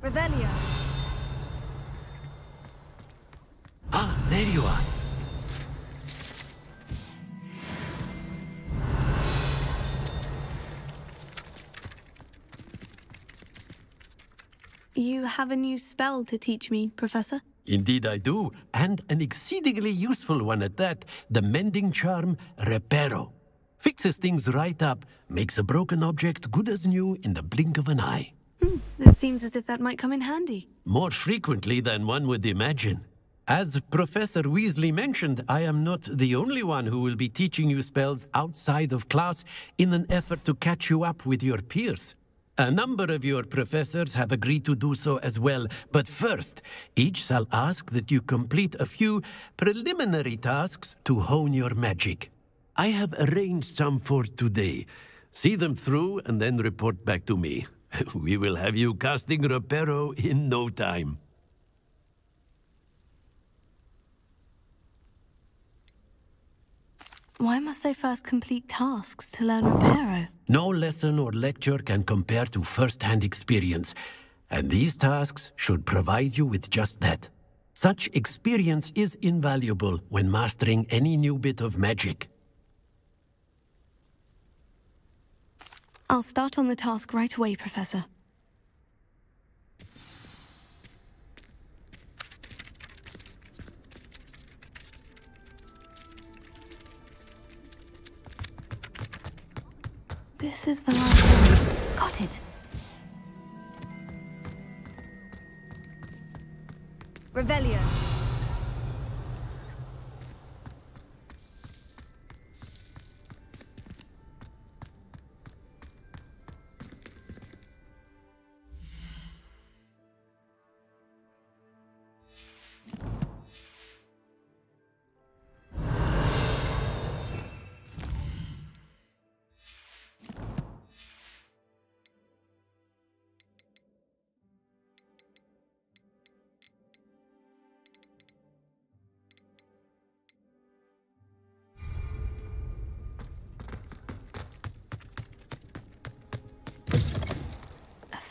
Revelio. Ah, there you are. You have a new spell to teach me, Professor? Indeed I do, and an exceedingly useful one at that. The mending charm, Reparo. Fixes things right up, makes a broken object good as new in the blink of an eye. It seems as if that might come in handy. More frequently than one would imagine. As Professor Weasley mentioned, I am not the only one who will be teaching you spells outside of class in an effort to catch you up with your peers. A number of your professors have agreed to do so as well, but first, each shall ask that you complete a few preliminary tasks to hone your magic. I have arranged some for today. See them through and then report back to me. We will have you casting Reparo in no time. Why must I first complete tasks to learn Reparo? No lesson or lecture can compare to first-hand experience, and these tasks should provide you with just that. Such experience is invaluable when mastering any new bit of magic. I'll start on the task right away, Professor. This is the library. Got it. Revelio.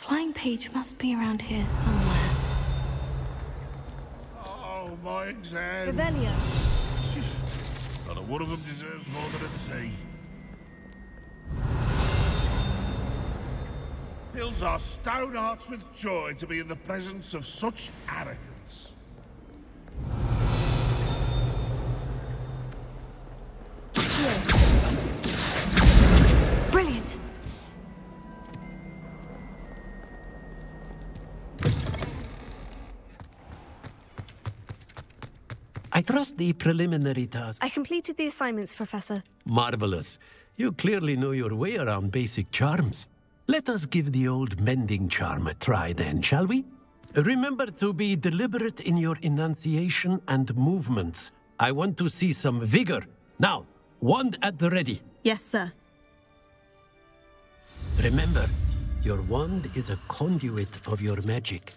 Flying page must be around here somewhere. Oh, my exam. Revelio. Not a one of them deserves more than a T. Fills our stone hearts with joy to be in the presence of such arrogance. Brilliant. I trust the preliminary task. I completed the assignments, Professor. Marvelous. You clearly know your way around basic charms. Let us give the old mending charm a try then, shall we? Remember to be deliberate in your enunciation and movements. I want to see some vigor. Now, wand at the ready. Yes, sir. Remember, your wand is a conduit of your magic.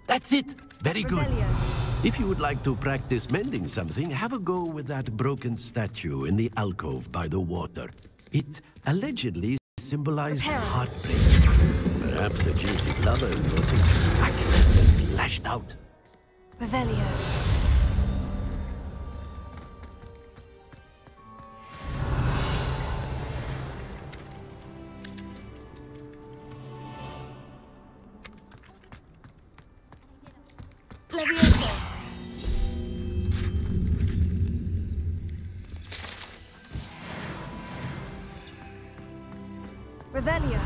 That's it! Very good. Revelio. If you would like to practice mending something, have a go with that broken statue in the alcove by the water. It allegedly symbolized Repair. heartbreak. Perhaps a jilted lover thought it smack and lashed out. Revelio. Levioso. Revelio.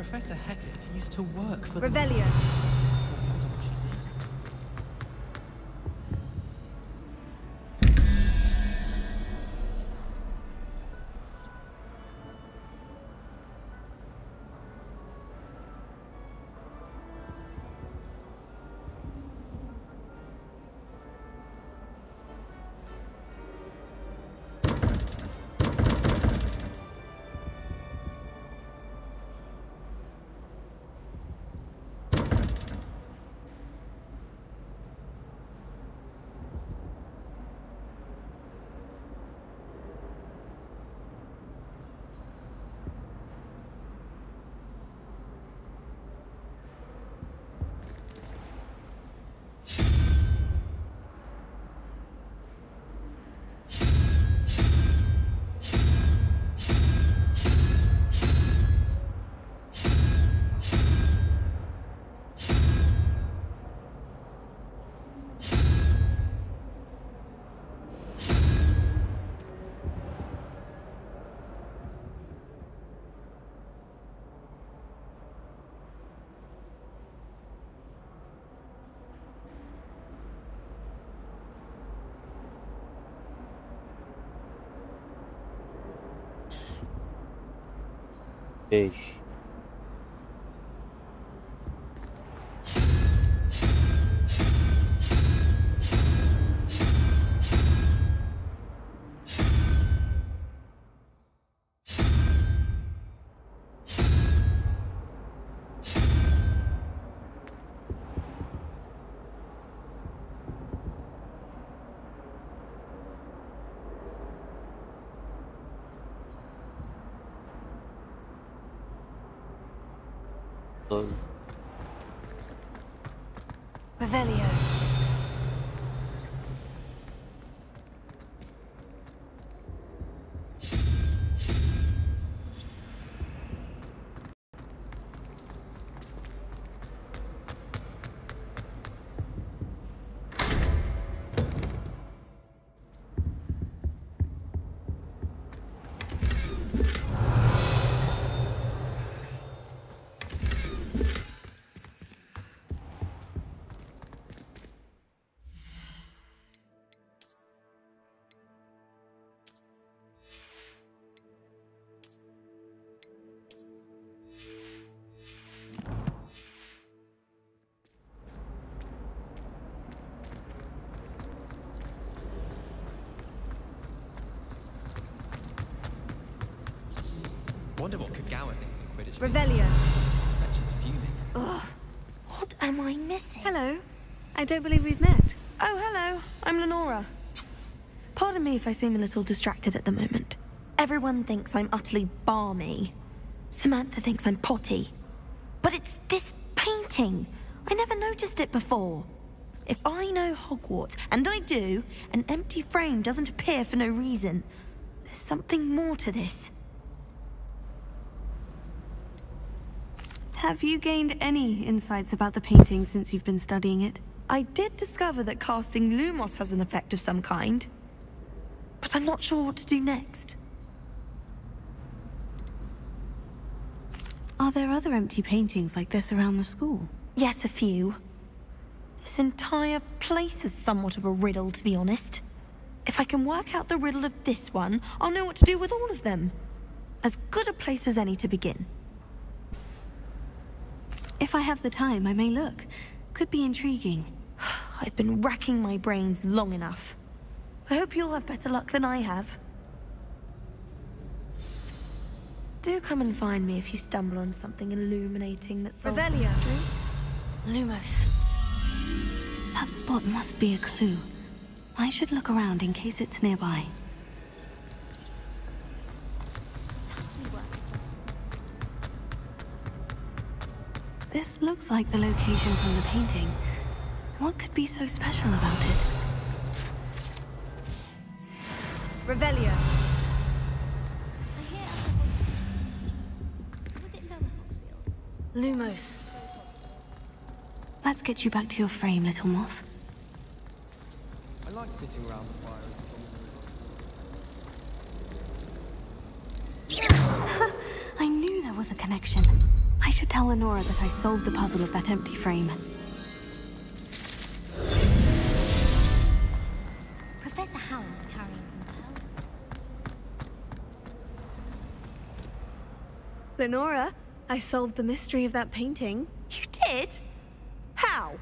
Professor Hecat used to work for the... Revelio. I wonder what she did. Beş. Doğru. Revelio. Wonder what Kagawa thinks of Quidditch. Revelio. I bet she's fuming. Ugh, what am I missing? Hello. I don't believe we've met. Oh, hello. I'm Lenora. Pardon me if I seem a little distracted at the moment. Everyone thinks I'm utterly balmy. Samantha thinks I'm potty. But it's this painting. I never noticed it before. If I know Hogwarts, and I do, an empty frame doesn't appear for no reason. There's something more to this. Have you gained any insights about the painting since you've been studying it? I did discover that casting Lumos has an effect of some kind. But I'm not sure what to do next. Are there other empty paintings like this around the school? Yes, a few. This entire place is somewhat of a riddle, to be honest. If I can work out the riddle of this one, I'll know what to do with all of them. As good a place as any to begin. If I have the time, I may look. Could be intriguing. I've been racking my brains long enough. I hope you'll have better luck than I have. Do come and find me if you stumble on something illuminating that's solves the Revelio. mystery. Lumos. That spot must be a clue. I should look around in case it's nearby. This looks like the location from the painting. What could be so special about it? Revelio. Lumos. Let's get you back to your frame, little moth. I like sitting around the fire. I knew there was a connection. I should tell Lenora that I solved the puzzle of that empty frame. Professor Howard's carrying some pearls. Lenora, I solved the mystery of that painting. You did? How?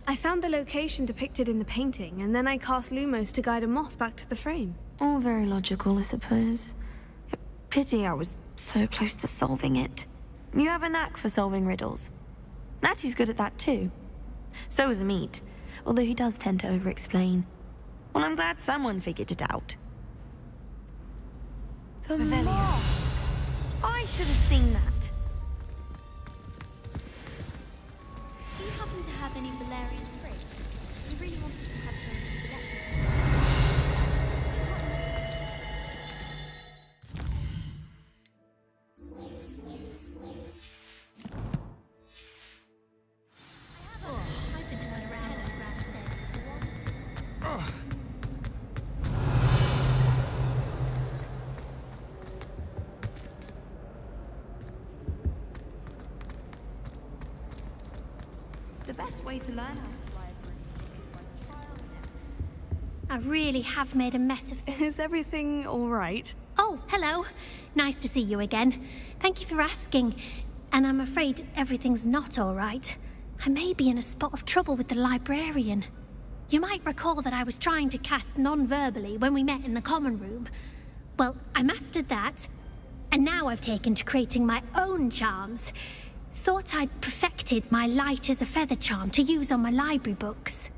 I found the location depicted in the painting, and then I cast Lumos to guide a moth back to the frame. All very logical, I suppose. Pity I was so close to solving it. You have a knack for solving riddles. Natty's good at that too. So is Amit, although he does tend to over-explain. Well, I'm glad someone figured it out. The moth! I should have seen that. Do you happen to have any Valerian fruit? We really wanted to have some to get I've been turning around and around The best way to learn I really have made a mess of things. Is everything all right? Oh, hello. Nice to see you again. Thank you for asking. And I'm afraid everything's not all right. I may be in a spot of trouble with the librarian. You might recall that I was trying to cast non-verbally when we met in the common room. Well, I mastered that. And now I've taken to creating my own charms. Thought I'd perfected my light as a feather charm to use on my library books.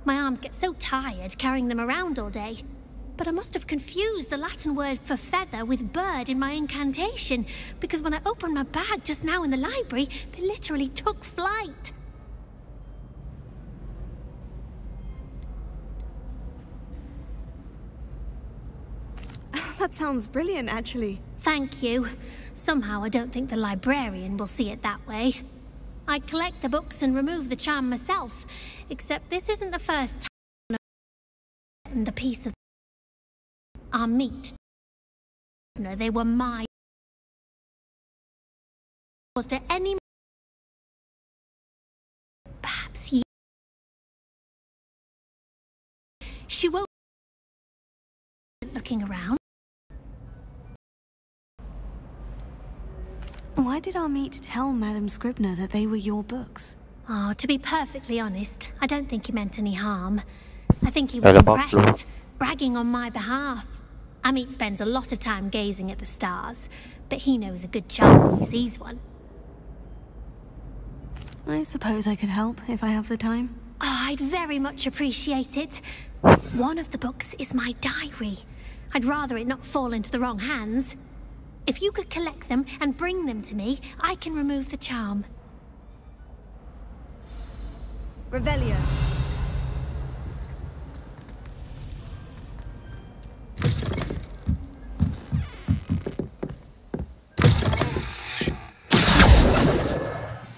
My arms get so tired carrying them around all day. But I must have confused the Latin word for feather with bird in my incantation, because when I opened my bag just now in the library, they literally took flight. That sounds brilliant, actually. Thank you. Somehow I don't think the librarian will see it that way. I collect the books and remove the charm myself, except this isn't the first time I've gotten the piece of our meat. No, they were my... Was there any... Perhaps you... She won't... Looking around. Why did Amit tell Madame Scribner that they were your books? Oh, to be perfectly honest, I don't think he meant any harm. I think he was impressed, bragging on my behalf. Amit spends a lot of time gazing at the stars, but he knows a good charm when he sees one. I suppose I could help if I have the time. Oh, I'd very much appreciate it. One of the books is my diary. I'd rather it not fall into the wrong hands. If you could collect them and bring them to me, I can remove the charm. Revelio.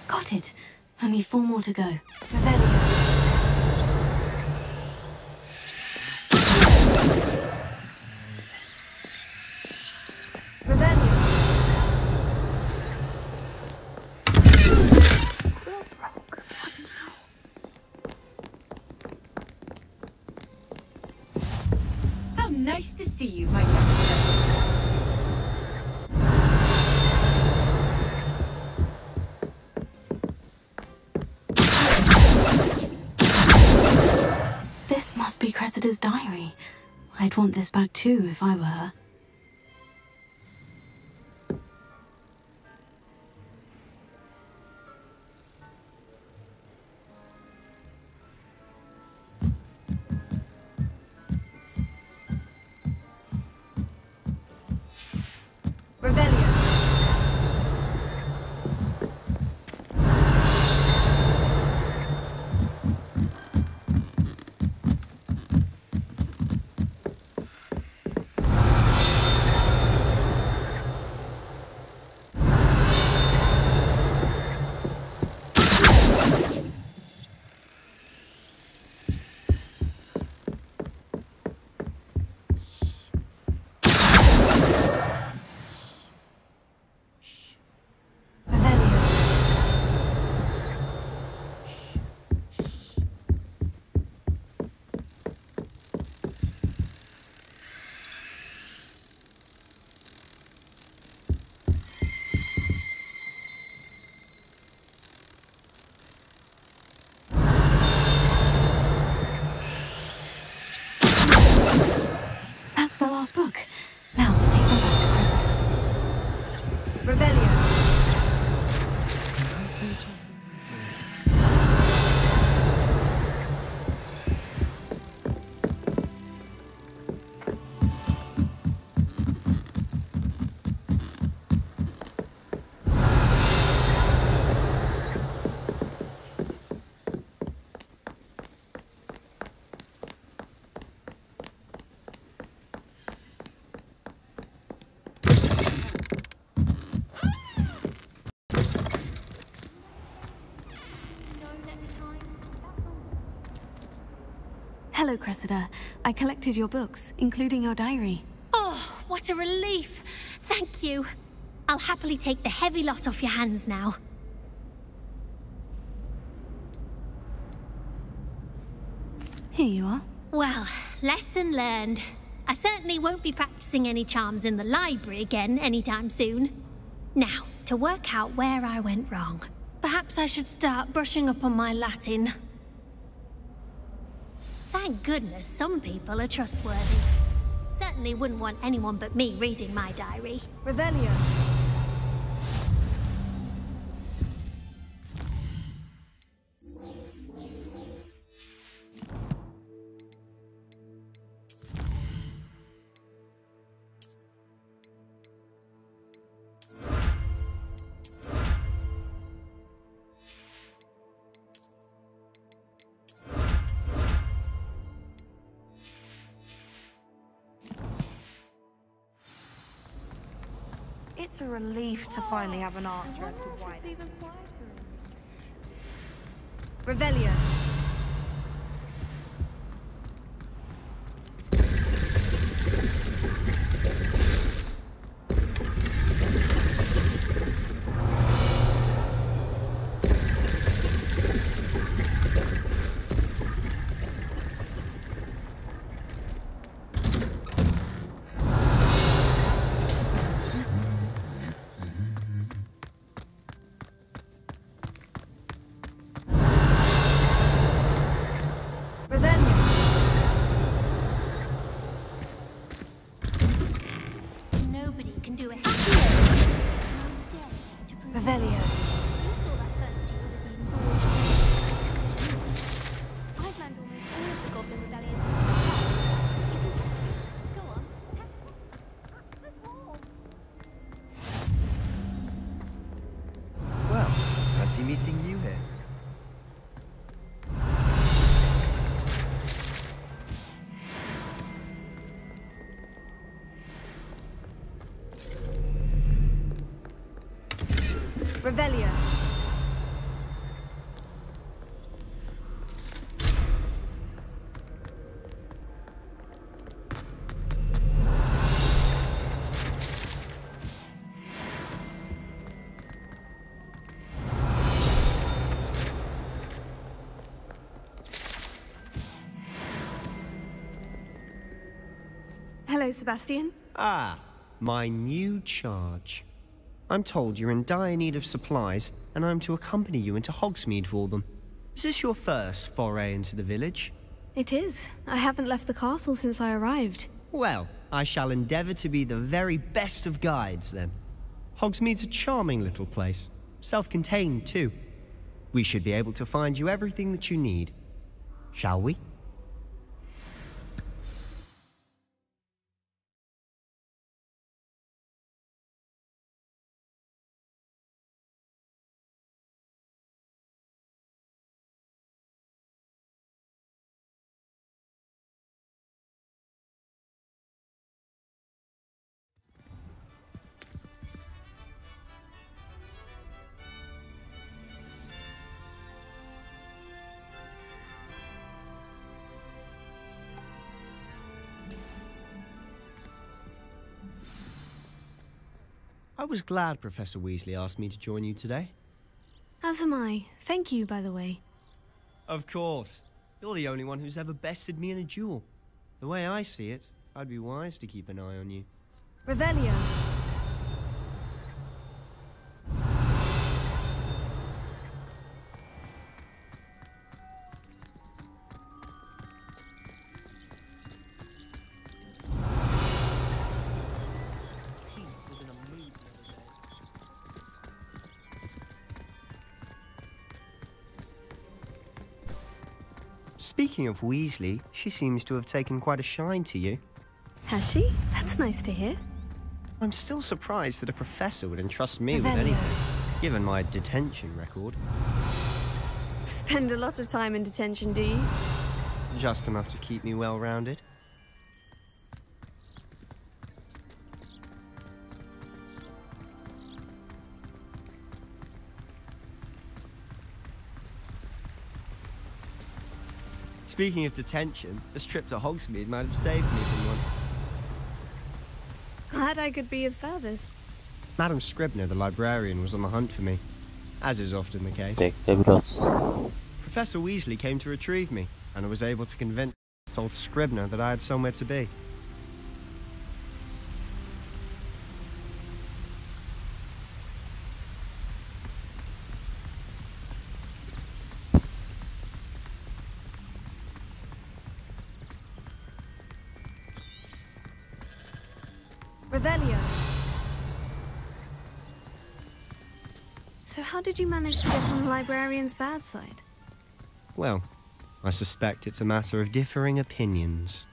Got it. Only 4 more to go. Revelio. Nice to see you, my young This must be Cressida's diary. I'd want this back too if I were her. last book. Now to take them back to Cressida. Revelio. Hello, Cressida. I collected your books, including your diary. Oh, what a relief. Thank you. I'll happily take the heavy lot off your hands now. Here you are. Well, lesson learned. I certainly won't be practicing any charms in the library again anytime soon. Now, to work out where I went wrong. Perhaps I should start brushing up on my Latin. Thank goodness some people are trustworthy. Certainly wouldn't want anyone but me reading my diary. Revelio. It's a relief to finally have an answer as to why. Revelio. Nobody can do it. Revelio. I've learned almost all of the Goblin Rebellion. Go on. Well, fancy meeting you here. Revelio. Hello, Sebastian. Ah, my new charge. I'm told you're in dire need of supplies, and I'm to accompany you into Hogsmeade for them. Is this your first foray into the village? It is. I haven't left the castle since I arrived. Well, I shall endeavour to be the very best of guides, then. Hogsmeade's a charming little place. Self-contained, too. We should be able to find you everything that you need. Shall we? I was glad Professor Weasley asked me to join you today. As am I. Thank you, by the way. Of course. You're the only one who's ever bested me in a duel. The way I see it, I'd be wise to keep an eye on you. Revelio. Speaking of Weasley, she seems to have taken quite a shine to you. Has she? That's nice to hear. I'm still surprised that a professor would entrust me with Revelio. anything, given my detention record. Spend a lot of time in detention, do you? Just enough to keep me well-rounded. Speaking of detention, this trip to Hogsmeade might have saved me from one. Glad I could be of service. Madam Scribner, the librarian, was on the hunt for me, as is often the case. Bekle biraz. Professor Weasley came to retrieve me, and I was able to convince old Scribner that I had somewhere to be. Revelio. So how did you manage to get on the librarian's bad side? Well, I suspect it's a matter of differing opinions.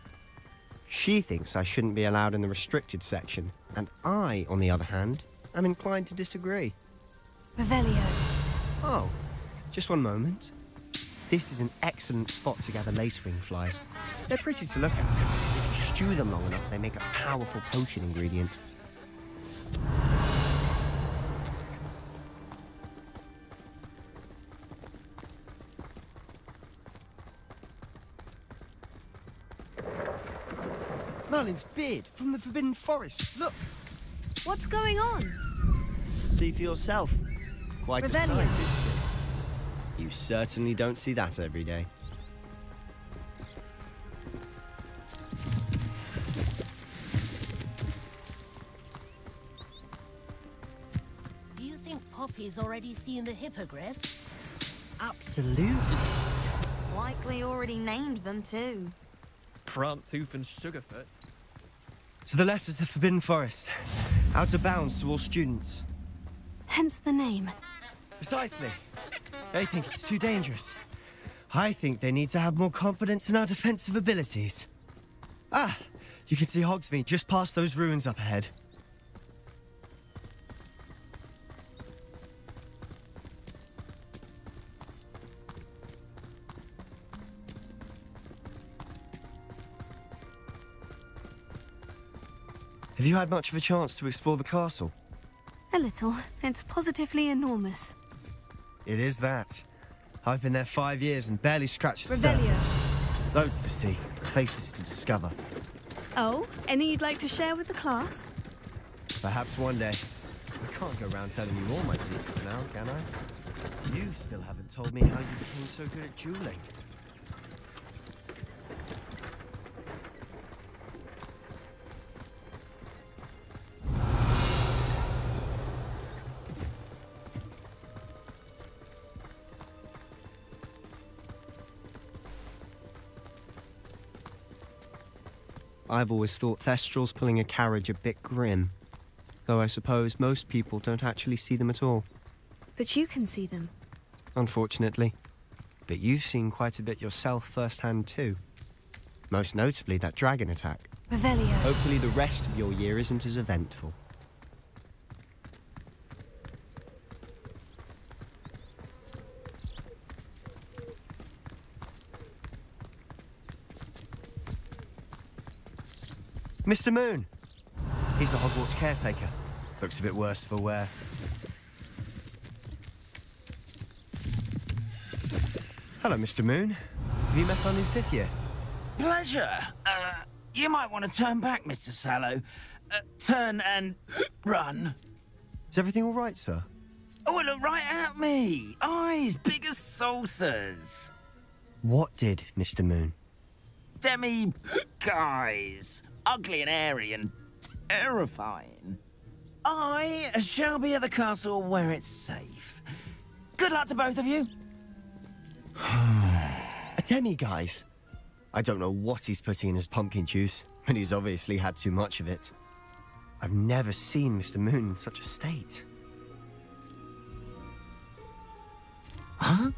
She thinks I shouldn't be allowed in the restricted section, and I, on the other hand, am inclined to disagree. Revelio. Oh, just one moment. This is an excellent spot to gather lacewing flies. They're pretty to look at. If you stew them long enough, they make a powerful potion ingredient. Merlin's beard from the Forbidden Forest. Look, What's going on? see for yourself. Quite a Revelio. sight, isn't it? You certainly don't see that every day. Do you think Poppy's already seen the hippogriff? Absolutely. Likely already named them too. Prance, Hoof, and Sugarfoot. To the left is the Forbidden Forest. Out of bounds to all students. Hence the name. Precisely. They think it's too dangerous. I think they need to have more confidence in our defensive abilities. Ah, you can see Hogsmeade just past those ruins up ahead. Have you had much of a chance to explore the castle? A little. It's positively enormous. It is that. I've been there 5 years and barely scratched the Revelio. surface. Loads to see, places to discover. Oh, any you'd like to share with the class? Perhaps one day. I can't go around telling you all my secrets now, can I? You still haven't told me how you became so good at dueling. I've always thought Thestrals pulling a carriage a bit grim. Though I suppose most people don't actually see them at all. But you can see them. Unfortunately. But you've seen quite a bit yourself firsthand too. Most notably that dragon attack. Revelio. Hopefully the rest of your year isn't as eventful. Mr. Moon! He's the Hogwarts caretaker. Looks a bit worse for wear. Hello, Mr. Moon. Have you met our new fifth year? Pleasure. You might want to turn back, Mr. Sallow. Turn and run. Is everything all right, sir? Oh, look right at me. Eyes big as saucers. What did, Mr. Moon? Guys. Ugly and airy and terrifying. I shall be at the castle where it's safe. Good luck to both of you. A demi-guise? I don't know what he's putting in his pumpkin juice, but he's obviously had too much of it. I've never seen Mr. Moon in such a state. Huh?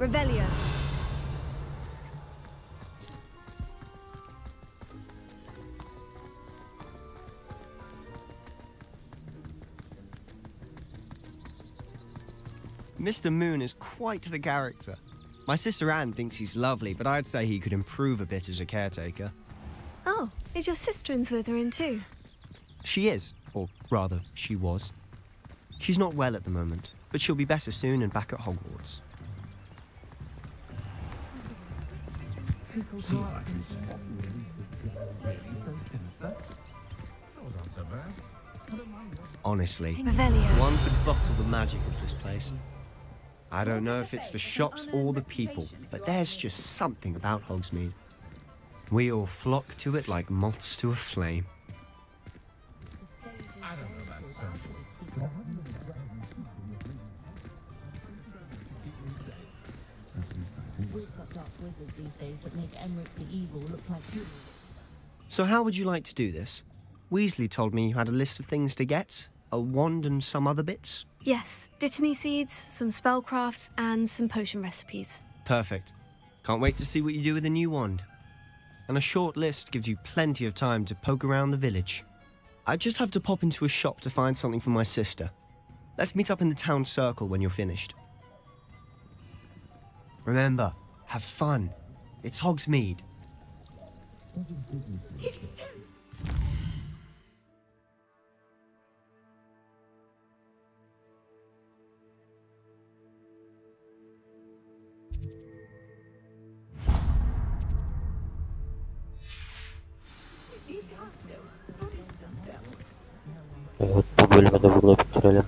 Revelio. Mr. Moon is quite the character. My sister Anne thinks he's lovely, but I'd say he could improve a bit as a caretaker. Oh, is your sister in Slytherin too? She is, or rather, she was. She's not well at the moment, but she'll be better soon and back at Hogwarts. Honestly, Revelio. one could bottle the magic of this place. I don't know if it's the shops or the people, but there's just something about Hogsmeade. We all flock to it like moths to a flame. So how would you like to do this? Weasley told me you had a list of things to get, a wand and some other bits. Yes, Dittany seeds, some spellcrafts, and some potion recipes. Perfect. Can't wait to see what you do with the new wand. And a short list gives you plenty of time to poke around the village. I just have to pop into a shop to find something for my sister. Let's meet up in the town circle when you're finished. Remember, have fun. It's Hogsmeade. Evet, bu bölümü de burada bitirelim.